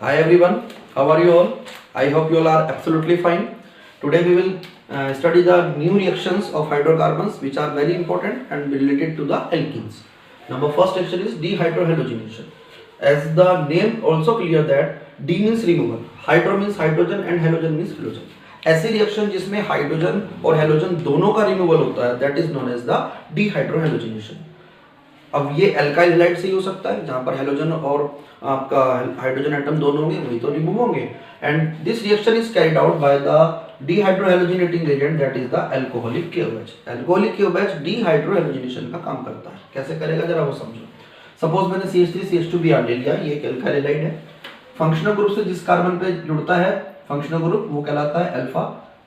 Hi everyone, how are you all? I hope you all are absolutely fine. Today we will study the new reactions of hydrocarbons which are very important and related to the alkenes. Number first reaction is dehydrohalogenation. As the name also clear that D means removal, hydro means hydrogen and halogen means halogen. ऐसी reaction जिसमें hydrogen और halogen दोनों का removal होता है that is known as the dehydrohalogenation. अब ये alkyl halide से ही हो सकता है जहां पर हेलोजन और आपका हाइड्रोजन एटम दोनों होंगे वही तो रिमूव होंगे. And this reaction is carried out by the dehydrohalogenating agent that is the alcoholic KOH. Alcoholic KOH dehydrohalogenation का काम करता है. कैसे करेगा जरा वो समझो. सपोज मैंने CH3CH2Br ले लिया, ये एक एल्काइल हैलाइड है. फंक्शनल ग्रुप से जिस कार्बन पे जुड़ता है फंक्शनल ग्रुप वो कहलाता है अल्फा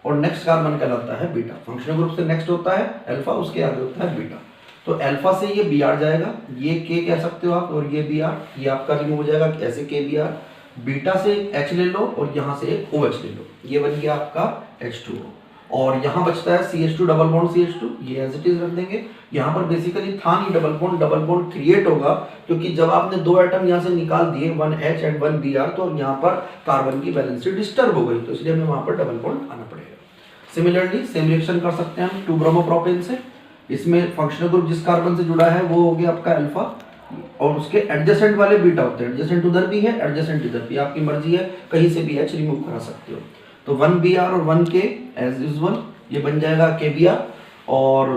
और नेक्स्ट कार्बन कहलाता है बीटा. फंक्शनल ग्रुप से नेक्स्ट होता है अल्फा, उसके आगे होता है बीटा. तो अल्फा से ये Br जाएगा, ये K कह सकते हो आप, और ये Br, ये आपका रिमूव हो जाएगा ऐसे KBr. बीटा से H ले लो और यहाँ से एक OH ले लो, ये बन गया आपका H2O. और यहाँ बचता है CH2 डबल बॉन्ड CH2, ये एज इट इज रख देंगे. यहाँ पर बेसिकली था नहीं डबल बॉन्ड क्रिएट होगा क्योंकि जब आपने दो एटम यहाँ से निकाल दिए 1H एंड 1Br तो यहाँ पर कार्बन की वैलेंसी डिस्टर्ब हो गई, तो इसलिए हमें वहाँ पर डबल बॉन्ड आना पड़ेगा. सिमिलरली सेम रिएक्शन कर सकते हैं हम 2-ब्रोमोप्रोपेन से. इसमें फंक्शनल ग्रुप जिस कार्बन से जुड़ा है वो हो गया आपका अल्फा और उसके एडजेसेंट वाले बीटा होते हैं. एडजेसेंट उधर भी है, एडजेसेंट इधर भी, आपकी मर्जी है कहीं से भी H रिमूव करा सकते हो. तो 1Br और 1K एज यूजुअल ये बन जाएगा KBr और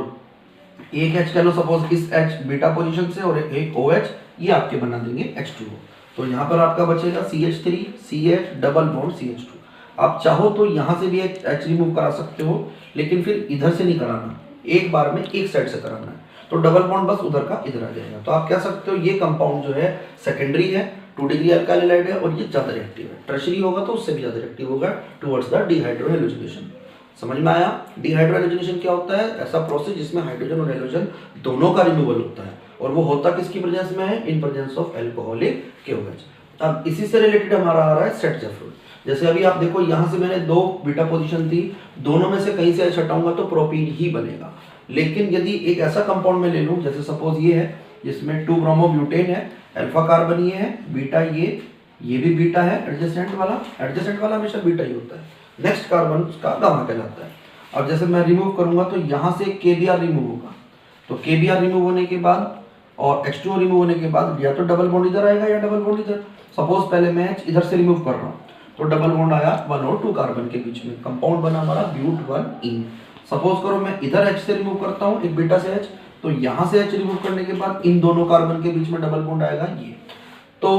एक H कह लो सपोज इस H बीटा पोजीशन से और एक OH, ये आपके बना देंगे H2O. तो यहाँ पर आपका बचेगा CH3 CH double bond CH2. आप चाहो तो यहाँ से भी एक H रिमूव करा सकते हो लेकिन फिर इधर से नहीं कराना, एक बार में एक साइड से कराना है. तो डबल बॉन्ड बस उधर का इधर आ जाएगा. तो आप कह सकते हो ये कंपाउंड जो है सेकेंडरी है, 2 डिग्री अल्काइल हैलाइड है और ये ज्यादा रिएक्टिव है. टर्शियरी होगा तो उससे भी ज्यादा रिएक्टिव होगा टुवर्ड्स द डीहाइड्रोहेलोजिनेशन. समझ में आया? डीहाइड्रोहेलोजिनेशन क्या होता है? ऐसा प्रोसेस जिसमें हाइड्रोजन और हेलोजन दोनों का रिमूवल होता है और वो होता किसकी प्रेजेंस में है? In presence of alcoholic KOH. अब इसी से रिलेटेड हमारा आ रहा है सेट रूल. जैसे अभी आप देखो यहाँ से मैंने 2 बीटा पोजीशन थी, दोनों में से कहीं से H हटाऊंगा तो प्रोपीन ही बनेगा. लेकिन यदि एक ऐसा कंपाउंड में ले लूं जैसे सपोज ये है जिसमें 2-ब्रोमोब्यूटेन है, अल्फा कार्बन ये है, बीटा ये भी बीटा है, एडजेसेंट वाला हमेशा बीटा ही होता है. नेक्स्ट कार्बन उसका गामा कहलाता है. अब जैसे मैं रिमूव करूंगा तो यहाँ से KBr रिमूव होगा. तो KBr रिमूव होने के बाद और H2O रिमूव होने के बाद या तो डबल बॉन्ड इधर आएगा या डबल बॉन्ड इधर. सपोज पहले मैं H इधर से रिमूव कर रहा हूँ तो डबल बॉन्ड आया 1 और 2 कार्बन के बीच में, कंपाउंड बना हमारा ब्यूट-1-ene. सपोज करो मैं इधर H से रिमूव करता हूँ एक बीटा से H, तो यहाँ से H रिमूव करने के बाद इन दोनों कार्बन के बीच में डबल बॉन्ड आएगा ये. तो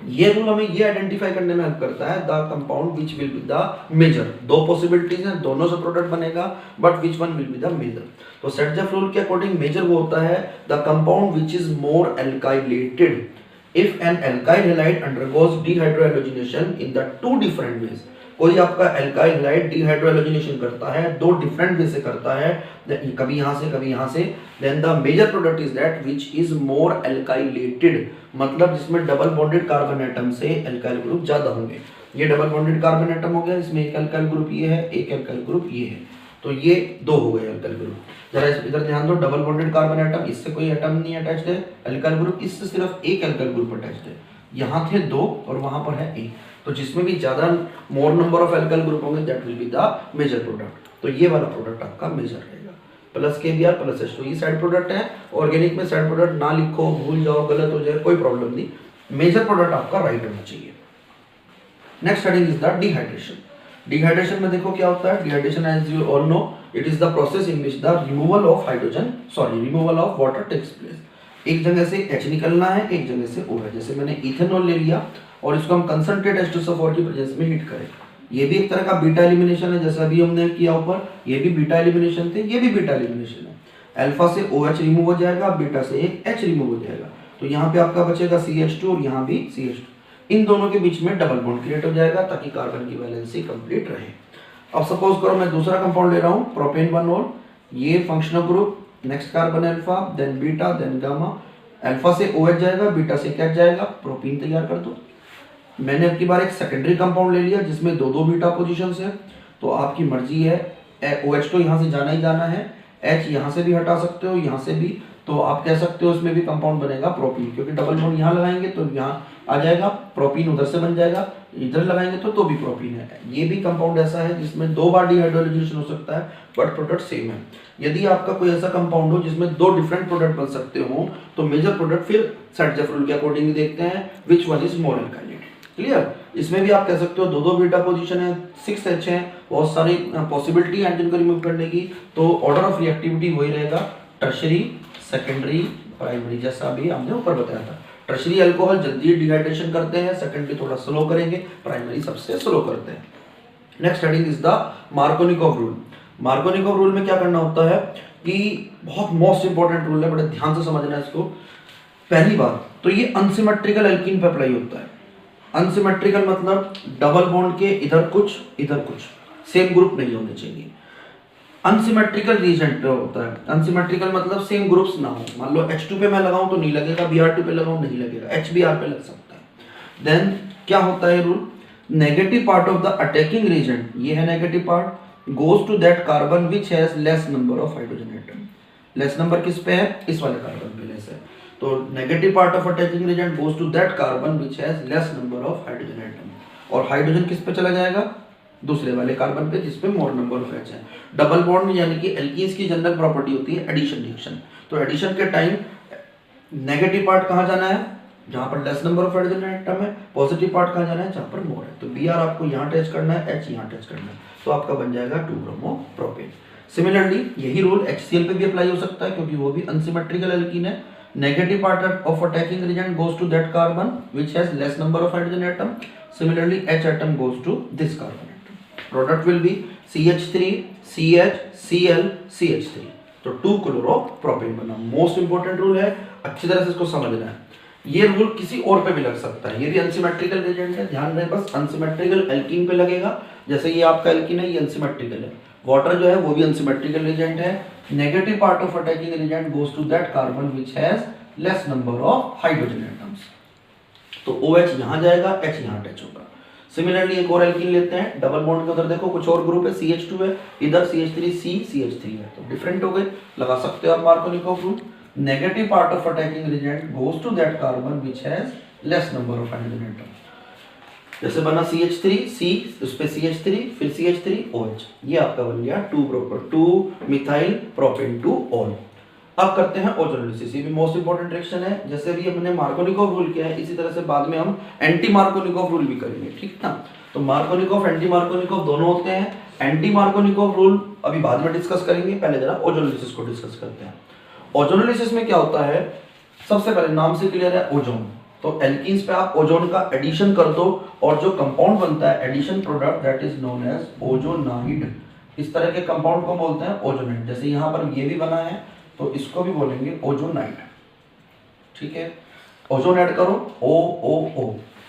ये रूल हमें ये आइडेंटिफाई करने में हेल्प करता है the compound which will be the major. 2 possibilities हैं, दोनों से प्रोडक्ट बनेगा but which one will be the major. तो सेट रूल के अकॉर्डिंग मेजर वो होता है the compound which is more alkylated if an alkyl halide undergoes dehydrohalogenation in the 2 different ways. कोई आपका alkyl halide dehydrohalogenation करता है 2 different way से करता है, कभी यहाँ से कभी यहाँ से, then the major product is that which is more alkylated, मतलब जिसमें डबल बॉन्डेड कार्बन एटम से alkyl ग्रुप ज्यादा होंगे. ये डबल बॉन्डेड कार्बन एटम हो गया, इसमें एक alkyl ग्रुप ये है, एक alkyl ग्रुप ये है, तो ये 2 हो गए अल्काइल ग्रुप. जरा इधर ध्यान दो, डबल बॉन्डेड कार्बन एटम, इससे कोई एटम नहीं अटैच्ड है. अल्काइल ग्रुप इससे सिर्फ एक अल्काइल ग्रुप अटैच्ड है. यहाँ थे 2 और वहां पर है 1, तो जिसमें भी ज्यादा more number of alkyl group होंगे that will be the major product. तो ये वाला प्रोडक्ट आपका मेजर रहेगा. प्लस KBr प्लस H2 ये साइड प्रोडक्ट है. ऑर्गेनिक में साइड प्रोडक्ट ना लिखो, भूल जाओ, गलत हो जाए, कोई प्रॉब्लम नहीं. मेजर प्रोडक्ट आपका राइट होना चाहिए. Next heading is the dehydration. Dehydration में देखो क्या होता है. Dehydration as you all know it is the process in which the removal of water takes place. एक जगह से H निकलना है, एक जगह से O है. जैसे मैंने इथेनॉल ले लिया और इसको हम कंसंट्रेट H2SO4 की प्रेजेंस में हीट करें, ये भी एक तरह का बीटा एलिमिनेशन है. जैसे अभी हमने किया ऊपर, ये भी बीटा एलिमिनेशन थे, ये भी बीटा एलिमिनेशन है. अल्फा से OH रिमूव हो जाएगा, बीटा से एक H रिमूव हो जाएगा. तो यहाँ पे आपका बचेगा CH2 और यहाँ भी CH2. इन दोनों के बीच में डबल बॉन्ड क्रिएट हो जाएगा ताकि कार्बन की वैलेंसी कंप्लीट रहे. अब सपोज करो मैं दूसरा कंपाउंड ले रहा हूँ प्रोपेन-1-ol. ये functional group, next carbon alpha, then beta, then gamma. Alpha से OH जाएगा, बीटा से क्या जाएगा, प्रोपीन तैयार कर दो. मैंने अब की बार एक सेकेंडरी कंपाउंड ले लिया जिसमें 2 बीटा पोजीशंस है. तो आपकी मर्जी है, OH तो यहाँ से जाना ही जाना है, H यहाँ से भी हटा सकते हो, यहाँ से भी. तो आप कह सकते हो इसमें भी कंपाउंड बनेगा प्रोपीन, क्योंकि डबल बॉन्ड यहाँ लगाएंगे तो यहाँ आ जाएगा, प्रोपीन उधर से बन जाएगा, इधर लगाएंगे तो भी प्रोपीन है। ये भी कंपाउंड ऐसा है जिसमें 2 बार डिहाइड्रोजनेशन हो सकता है बट प्रोडक्ट सेम है। यदि आपका कोई ऐसा कंपाउंड हो जिसमें 2 डिफरेंट प्रोडक्ट बन सकते हो तो मेजर प्रोडक्ट फिर सेट रूल के अकॉर्डिंग देखते हैं which one is more alkylate. Clear? इसमें भी आप कह सकते हो 2 बीटा पोजीशन है, 6 H है, बहुत सारी पॉसिबिलिटी है एंजाइम को रिमूव करने की। तो ऑर्डर ऑफ रिएक्टिविटी वही रहेगा, टर्शरी, सेकेंडरी, प्राइमरी, जैसा अभी हमने ऊपर बताया था। टर्शरी अल्कोहल जल्दी डिहाइड्रेशन करते हैं, सेकेंडरी थोड़ा स्लो करेंगे, प्राइमरी सबसे स्लो करते हैं। Next heading is the Markovnikov rule. Markovnikov rule में क्या करना होता है कि बहुत मोस्ट इंपॉर्टेंट रूल है, बड़े ध्यान से समझना है इसको। पहली बात तो ये अनसिमेट्रिकल एल्कीन पे अप्लाई होता है। अनसिमेट्रिकल मतलब डबल बॉन्ड के इधर कुछ इधर कुछ, सेम ग्रुप नहीं होने चाहिए। अनसिमेट्रिकल रीजेंट पे होता है। अनसिमेट्रिकल मतलब सेम ग्रुप्स ना हो। मान लो H2 पे मैं लगाऊं तो नहीं लगेगा, Br2 पे लगाऊं नहीं लगेगा, HBr पे लग सकता है। देन क्या होता है rule, negative part of the attacking reagent, ये है negative part, goes to that carbon which has less number of hydrogen atom. Less number किस पे है, इस वाले कार्बन पे लेस है। तो negative part of attacking reagent goes to that carbon which has less number of hydrogen atom. और hydrogen किस पे चला जाएगा, दूसरे वाले कार्बन पे जिसपे मोर नंबर ऑफ H है। डबल बॉन्ड यानी कि एल्कीन्स की जनरल प्रॉपर्टी होती है एडिशन रिएक्शन। तो एडिशन के टाइम नेगेटिव पार्ट कहाँ जाना है, जहां पर less number of hydrogen atom है, पॉजिटिव पार्ट कहाँ जाना है, जहां पर मोर है। तो Br आपको यहाँ अटैच करना है, H यहाँ अटैच करना है, तो आपका बन जाएगा 2-ब्रोमोप्रोपेन। सिमिलरली यही रूल HCl पे भी अप्लाई हो सकता है, क्योंकि वो भी अनसिमेट्रिकल एल्कीन है। Negative part of attacking reagent goes to that carbon which has less number of hydrogen atom. Similarly H atom goes to this carbon atom. Product will be CH3, CH, Cl, CH3. तो 2-क्लोरोप्रोपेन बना। Most important rule है, अच्छी तरह से इसको समझना है। ये रूल किसी और पे भी लग सकता है, ये भी अनसिमेट्रिकल रिएजेंट है, ध्यान रहे बस अनसिमेट्रिकल एल्कीन पे लगेगा। जैसे ये आपका एल्कीन है, ये अनसिमेट्रिकल है। वाटर जो है वो भी अनसिमेट्रिकल रिएजेंट है। Negative part of attacking reagent goes to that carbon which has less number of hydrogen atoms. तो OH यहाँ जाएगा, H यहाँ अटैच होगा। सिमिलरली एक और एल्कीन लेते हैं, डबल बॉन्ड के उधर देखो कुछ और ग्रुप है, CH2 है, इधर CH3C CH3 है, तो डिफरेंट हो गए, लगा सकते हो आप Markovnikov rule. Negative part of attacking reagent goes to that carbon which has less number of hydrogen atom. जैसे बना CH3C, उस पे CH3, फिर CH3 OH, ये आपका बन गया 2-मिथाइल प्रोपेन 2-ऑल। अब करते हैं ओजोनोलिसिस, ये भी मोस्ट इंपोर्टेंट रिएक्शन है। जैसे भी हमने मार्कोनिकॉफ रूल किया है, इसी तरह से बाद में हम एंटी मार्कोनिकॉफ रूल भी करेंगे, ठीक ना। तो मार्कोनिकॉफ एंटी मार्कोनिकॉफ दोनों होते हैं। एंटी मार्कोनिकॉफ रूल अभी बाद में डिस्कस करेंगे, पहले जरा ओजोनोलिसिस को डिस्कस करते हैं। ओजोनोलिसिस में क्या होता है, सबसे पहले नाम से क्लियर है, ओजोन। तो एल्कीन्स पे आप ओजोन का एडिशन कर दो और जो कंपाउंड बनता है addition product, that is known as ozonide. इस तरह के कंपाउंड को बोलते हैं ओजोनाइड। जैसे यहाँ पर ये भी बना है तो इसको भी बोलेंगे ओजोनाइड, ठीक है। ओजोन ऐड करो, O।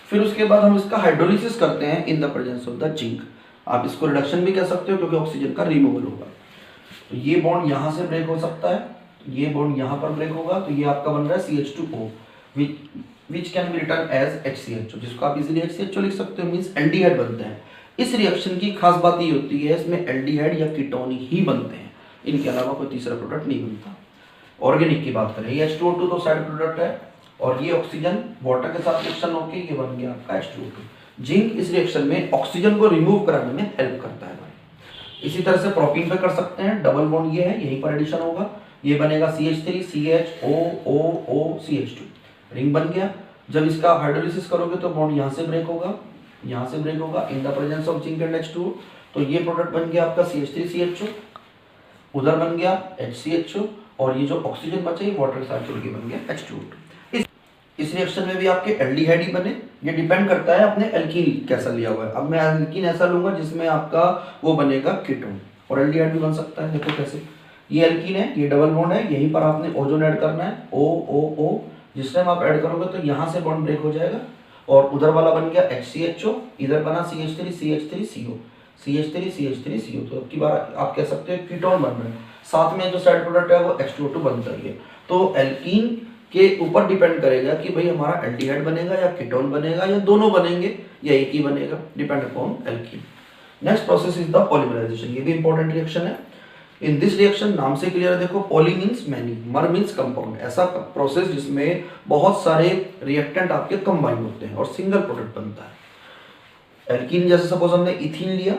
फिर उसके बाद हम इसका हाइड्रोलिसिस करते हैं in the presence of the zinc. आप इसको रिडक्शन भी कह सकते हो, क्योंकि ऑक्सीजन का रिमूवल होगा। तो ये बॉन्ड यहाँ से ब्रेक हो सकता है, ये बॉन्ड यहाँ पर ब्रेक होगा, तो ये आपका बन रहा है CH2O which can be written as HCHO, जिसको आप इजीली HCHO लिख सकते हो, मींस एल्डिहाइड बनते हैं। इस रिएक्शन की खास बात ये होती है, इसमें एल्डिहाइड या कीटोन ही बनते हैं, इनके अलावा कोई तीसरा प्रोडक्ट नहीं बनता। ऑर्गेनिक की बात करें, ये H2O2 तो साइड प्रोडक्ट है, और ये ऑक्सीजन वाटर के साथ रिएक्शन होकर ये बन गया आपका H2O2। जिंक इस रिएक्शन में ऑक्सीजन को रिमूव कराने में हेल्प करता है भाई। इसी तरह से प्रोपीन पे कर सकते हैं, डबल बॉन्ड ये है, यहीं पर एडिशन होगा, ये बनेगा CH3 CH O CH2, ring बन गया। जब इसका हाइड्रोलिसिस करोगे तो बॉन्ड यहाँ से ब्रेक होगा, यहाँ से ब्रेक होगा in the presence of zinc and H2O। तो ये प्रोडक्ट बन गया आपका CH3 CHO, उधर बन गया HCHO, और ये जो ऑक्सीजन बचा ये वाटर के साथ जुड़ के बन गया H2O2। इस रिएक्शन में भी आपके एल्डिहाइड ही बने, ये डिपेंड करता है आपने एल्कीन कैसा लिया हुआ है। अब मैं एल्कीन ऐसा लूंगा जिसमें आपका वो बनेगा कीटोन, और एल्डिहाइड भी बन सकता है। देखो कैसे, ये एल्कीन है, ये डबल बॉन्ड है, यहीं पर आपने ओजोन ऐड करना है, O। जिस टाइम आप ऐड करोगे तो यहाँ से बॉन्ड ब्रेक हो जाएगा, और उधर वाला बन गया HCHO, इधर बना CH3CO, तो अब की बार आप कह सकते हो कीटोन बन रहा है, साथ में जो साइड प्रोडक्ट है वो H2O2 बनता है। तो एल्कीन के ऊपर डिपेंड करेगा कि भाई हमारा एल्डिहाइड बनेगा या कीटोन बनेगा या दोनों बनेंगे या एक ही बनेगा, depend upon alkene. Next process is the polymerization, ये भी इंपॉर्टेंट रिएक्शन है। इन दिस रिएक्शन, नाम से क्लियर है देखो, पॉली मीन्स मैनी, मर मीन्स कंपाउंड, ऐसा प्रोसेस जिसमें बहुत सारे रिएक्टेंट आपके कंबाइन होते हैं और सिंगल प्रोडक्ट बनता है। एल्कीन जैसे सपोज हमने इथीन लिया,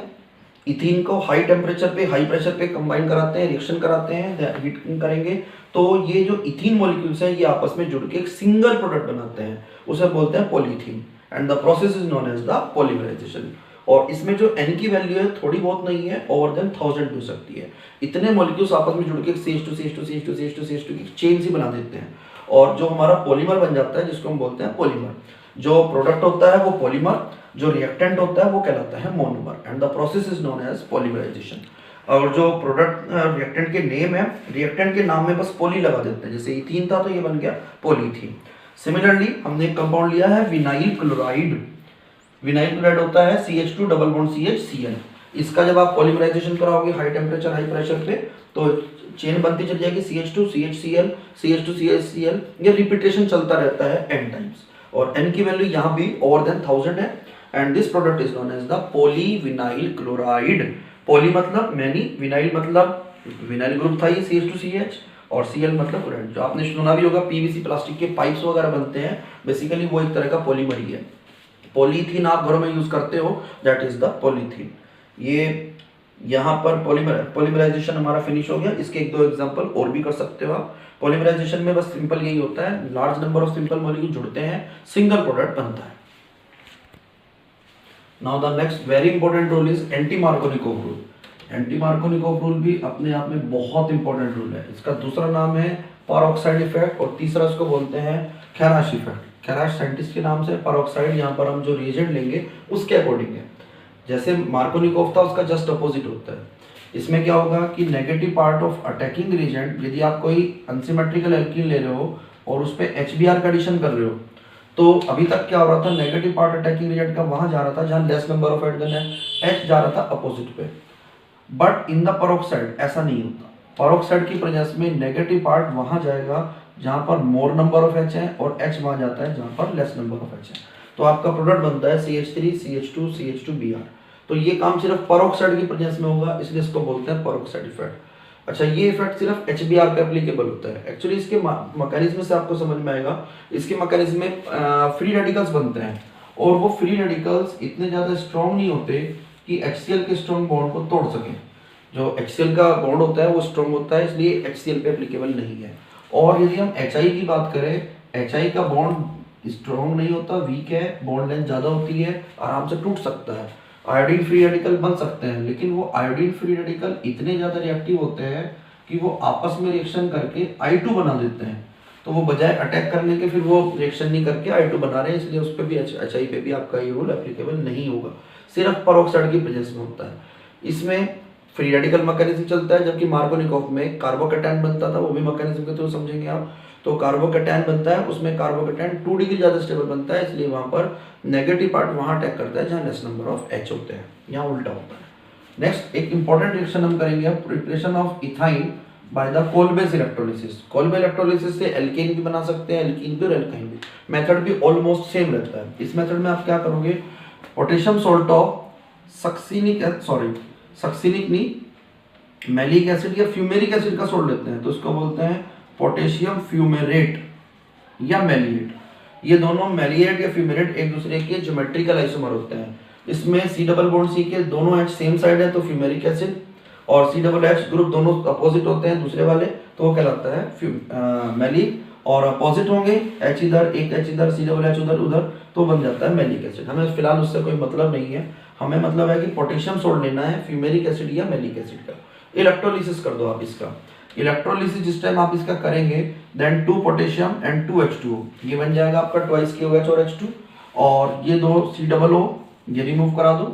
इथीन को हाई टेम्परेचर पे हाई प्रेशर पे कंबाइन कराते हैं, रिएक्शन कराते हैं, हीट करेंगे, तो ये जो इथीन मॉलिक्यूल्स हैं ये आपस में जुड़ के एक सिंगल प्रोडक्ट बनाते हैं, उसे बोलते हैं polythene, and the process is known as the polymerization. और इसमें जो n की वैल्यू है थोड़ी बहुत नहीं है, ओवर देन 1000 हो सकती है। इतने मॉलिक्यूल्स आपस में जुड़ के CH2 की चेन सी बना देते हैं, और जो हमारा पॉलीमर बन जाता है जिसको हम बोलते हैं पॉलीमर। जो प्रोडक्ट होता है वो पॉलीमर, जो रिएक्टेंट होता है वो कहलाता है monomer, and the process is known as polymerization. और जो प्रोडक्ट रिएक्टेंट के नेम है, रिएक्टेंट के नाम में बस पॉली लगा देते हैं, जैसे इथीन था तो ये बन गया पॉलीथीन। सिमिलरली हमने एक कंपाउंड लिया है विनाइल क्लोराइड। विनाइल क्लोराइड होता है CH2 double bond CH Cl। इसका जब आप पॉलीमराइजेशन कराओगे हाई टेम्परेचर हाई प्रेशर पे, तो चेन बनती चली जाएगी CH2 CHCl CH2 CHCl, ये रिपीटेशन चलता रहता है n टाइम्स, और n की वैल्यू यहाँ भी ओवर देन 1000 है, and this product is known as the polyvinyl chloride. Poly मतलब मैनी, विनाइल मतलब विनाइल ग्रुप था ये CH2CH, और Cl मतलब क्लोराइड। जो आपने सुना भी होगा PVC प्लास्टिक के पाइप्स वगैरह बनते हैं, बेसिकली वो एक तरह का पॉलीमर ही है। पॉलीथीन आप घरों में यूज करते हो, दैट इज द पॉलीथीन। ये यहाँ पर पॉलीमराइजेशन हमारा फिनिश हो गया। इसके एक दो एग्जांपल और भी कर सकते हो आप। पॉलीमराइजेशन में बस सिंपल यही होता है, large number of simple molecule जुड़ते हैं, सिंगल प्रोडक्ट बनता है। Now the next very important rule is anti Markovnikov rule. Anti Markovnikov rule भी अपने आप में बहुत इंपॉर्टेंट रूल है। इसका दूसरा नाम है पेरोक्साइड इफेक्ट, और तीसरा इसको बोलते हैं खैराश इफेक्ट। खैराश साइंटिस्ट के नाम से, पेरोक्साइड यहाँ पर हम जो रिएजेंट लेंगे उसके अकॉर्डिंग है। जैसे मार्कोनिकोव था उसका जस्ट अपोजिट होता है। इसमें क्या होगा कि negative part of attacking reagent, यदि आप कोई अनसिमेट्रिकल एल्कीन ले रहे हो और उस पर HBr का एडिशन कर रहे हो, तो अभी तक क्या हो रहा था, नेगेटिव पार्ट अटैकिंग रिएजेंट का वहां जा रहा था जहां लेस नंबर ऑफ एटम है, H जा रहा था अपोजिट पे। बट इन द पेरोक्साइड ऐसा नहीं होता। पेरोक्साइड की प्रेजेंस में नेगेटिव पार्ट वहां जाएगा जहां पर मोर नंबर ऑफ H है, और H वहां जाता है जहां पर लेस नंबर ऑफ H है। तो आपका प्रोडक्ट बनता है CH3 CH2 CH2Br। तो ये काम सिर्फ पेरोक्साइड की प्रेजेंस में होगा, इसलिए इसको बोलते हैं पेरोक्साइड इफेक्ट। अच्छा, ये इफेक्ट सिर्फ HBr पे एप्लीकेबल होता है। एक्चुअली इसके मैकेनिज्म से आपको समझ में आएगा। इसके मैकेनिज्म में फ्री रेडिकल्स बनते हैं, और वो फ्री रेडिकल्स इतने ज्यादा स्ट्रॉन्ग नहीं होते कि HCl के स्ट्रॉन्ग बॉन्ड को तोड़ सकें। जो HCl का बॉन्ड होता है वो स्ट्रॉन्ग होता है, इसलिए HCl पे एप्लीकेबल नहीं है। और यदि हम HI की बात करें, HI का बॉन्ड स्ट्रॉन्ग नहीं होता, वीक है, बॉन्ड लेंथ ज़्यादा होती है, आराम से टूट सकता है। आयोडीन फ्री रेडिकल बन सकते हैं, लेकिन वो आयोडीन फ्री रेडिकल इतने ज़्यादा रिएक्टिव होते हैं कि वो आपस में रिएक्शन करके I2 बना देते हैं। तो वो बजाय अटैक करने के फिर वो रिएक्शन नहीं करके I2 बना रहे हैं, इसलिए उस पर भी HI पे भी आपका ये रूल एप्लीकेबल नहीं होगा। सिर्फ पेरोक्साइड की प्रेजेंस में होता है। इसमें फ्री रेडिकल मैकेनिज्म चलता है, जबकि मार्कोनिकोव में कार्बोकैटायन बनता था, वो भी मैकेनिज्म के थ्रू समझेंगे आप। तो कार्बोकैटायन बनता है, उसमें कार्बोकैटायन 2 डिग्री ज़्यादा स्टेबल बनता है, इसलिए वहाँ पर नेगेटिव पार्ट वहाँ अटैक करता है जहाँ लेस नंबर ऑफ H होते हैं, यहाँ उल्टा होता है। नेक्स्ट एक इंपॉर्टेंट रिएक्शन हम करेंगे, preparation of ethyne by the Kolbe's electrolysis. Kolbe electrolysis से एल्केन भी बना सकते हैं, एल्कीन भी और एल्काइन भी। मेथड भी ऑलमोस्ट सेम रहता है। इस मेथड में आप क्या करोगे, पोटेशियम सॉल्ट ऑफ सक्सिनिक नहीं, मैलिक एसिड या फ्यूमेरिक एसिड का सॉल्ट लेते हैं, तो इसको बोलते हैं पोटेशियम फ्यूमेरेट या मैलिएट। ये दोनों मैलिएट या फ्यूमेरेट एक दूसरे के ज्योमेट्रिकल आइसोमर होते हैं। इसमें C डबल बॉन्ड C के दोनों H सेम साइड है तो फ्यूमेरिक एसिड, और CHH ग्रुप दोनों अपोजिट होते हैं दूसरे वाले, तो वो कहलाता है मैलिक। और अपोजिट होंगे H इधर एक H इधर CHH उधर उधर, तो बन जाता है मैलिक एसिड। हमें फिलहाल उससे कोई मतलब नहीं है, हमें मतलब है कि पोटेशियम सॉल्ट लेना है फ्यूमेरिक एसिड या मैलिक एसिड का। इलेक्ट्रोलिसिस कर दो आप इसका। इलेक्ट्रोलिसिस जिस टाइम आप इसका करेंगे, देन 2 पोटेशियम एंड 2 H2O, ये बन जाएगा आपका ट्वाइस KOH और H2, और ये दो COO ये रिमूव करा दो,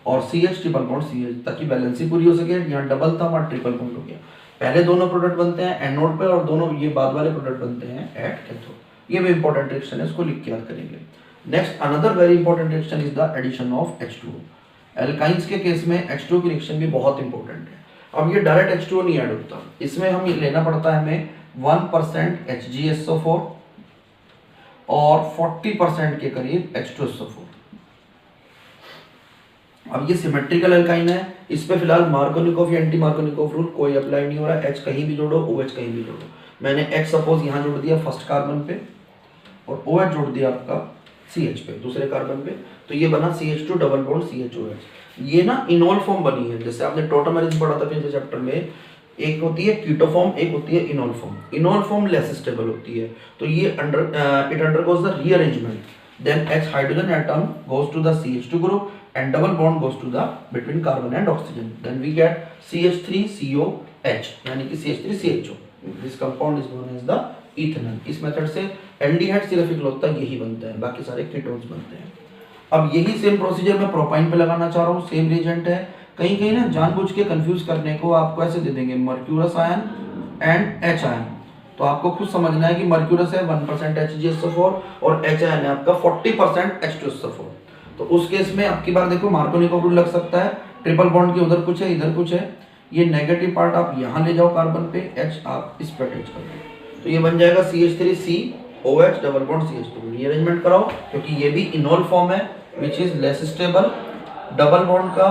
और CH ट्रिपल बॉन्ड CH, ताकि बैलेंसिंग पूरी हो सके। यहाँ डबल था, वहाँ ट्रिपल बॉन्ड हो गया। पहले दोनों प्रोडक्ट बनते हैं एनोड पे, और दोनों ये बाद वाले प्रोडक्ट बनते हैं एट कैथोड। ये भी इंपॉर्टेंट रिएक्शन है, इसको लिख के याद करेंगे। Next another very important reaction is the addition of H2O। Alkynes के केस में H2O की रिएक्शन भी बहुत इंपॉर्टेंट है। अब ये डायरेक्ट H2O नहीं ऐड होता, इसमें हम लेना पड़ता है हमें 1% HgSO4 और 40% के करीब H2SO4। अब ये सिमेट्रिकल एल्काइन है, इस पे फिलहाल मार्कोनिकोव या एंटी मार्कोनिकोव रूल कोई अप्लाई नहीं हो रहा है। H कहीं भी जोड़ो, OH कहीं भी जोड़ो। मैंने H सपोज यहाँ जोड़ दिया फर्स्ट कार्बन पे और OH जोड़ दिया आपका CH पे दूसरे कार्बन पे, तो ये बना CH2 डबल बॉन्ड CHOH। ये ना इनोल फॉर्म बनी है, जैसे आपने टोटोमेरिज पढ़ा था पिछले चैप्टर में, एक होती है कीटो फॉर्म, एक होती है enol form. Enol form less stable होती है, तो ये it undergoes the rearrangement, then H hydrogen atom goes to the CH2 group and double bond goes to the between carbon and oxygen, then we get CH3COH यानी कि CH3CHO। this compound is known as the ethanol। इस method से aldehyde सिर्फ इकलौता यही बनता है, बाकी सारे कीटोन्स बनते हैं। अब यही सेम प्रोसीजर मैं प्रोपाइन पे लगाना चाह रहा हूँ, सेम रिएजेंट है। कहीं कहीं ना जानबूझ के कंफ्यूज करने को आपको ऐसे दे देंगे mercurous ion and H ion, तो आपको खुद समझना है कि मर्क्यूरस है 1% HgSO4 और H आयन है आपका 40% H2SO4। तो उस केस में आपकी बार देखो मार्कोनिकोव रूल लग सकता है, ट्रिपल बॉन्ड की उधर कुछ है इधर कुछ है, ये नेगेटिव पार्ट आप यहाँ ले जाओ कार्बन पे, H आप इस पे अटैच कर दो, तो ये बन जाएगा CH3COH double bond CH2। Rearrangement कराओ क्योंकि ये भी इनोल फॉर्म है which is less stable. Double bond का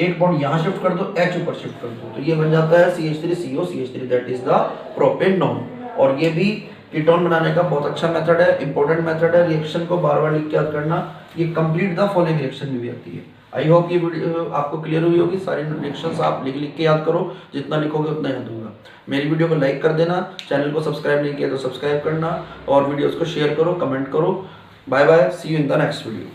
एक बॉन्ड यहाँ शिफ्ट कर दो, H ऊपर शिफ्ट कर दो, तो ये बन जाता है CH3CO CH3, that is the propanone. और ये भी कीटोन बनाने का बहुत अच्छा मेथड है, इंपॉर्टेंट मेथड है। रिएक्शन को बार बार लिख के याद करना, ये कंप्लीट द फॉलोइंग रिएक्शन में भी आती है। आई होप ये वीडियो आपको क्लियर हुई होगी। सारी रिएक्शंस आप लिख लिख के याद करो, जितना लिखोगे उतना याद होगा। मेरी वीडियो को लाइक कर देना, चैनल को सब्सक्राइब नहीं किया तो सब्सक्राइब करना, और वीडियोस को शेयर करो, कमेंट करो। Bye bye, see you in the next video.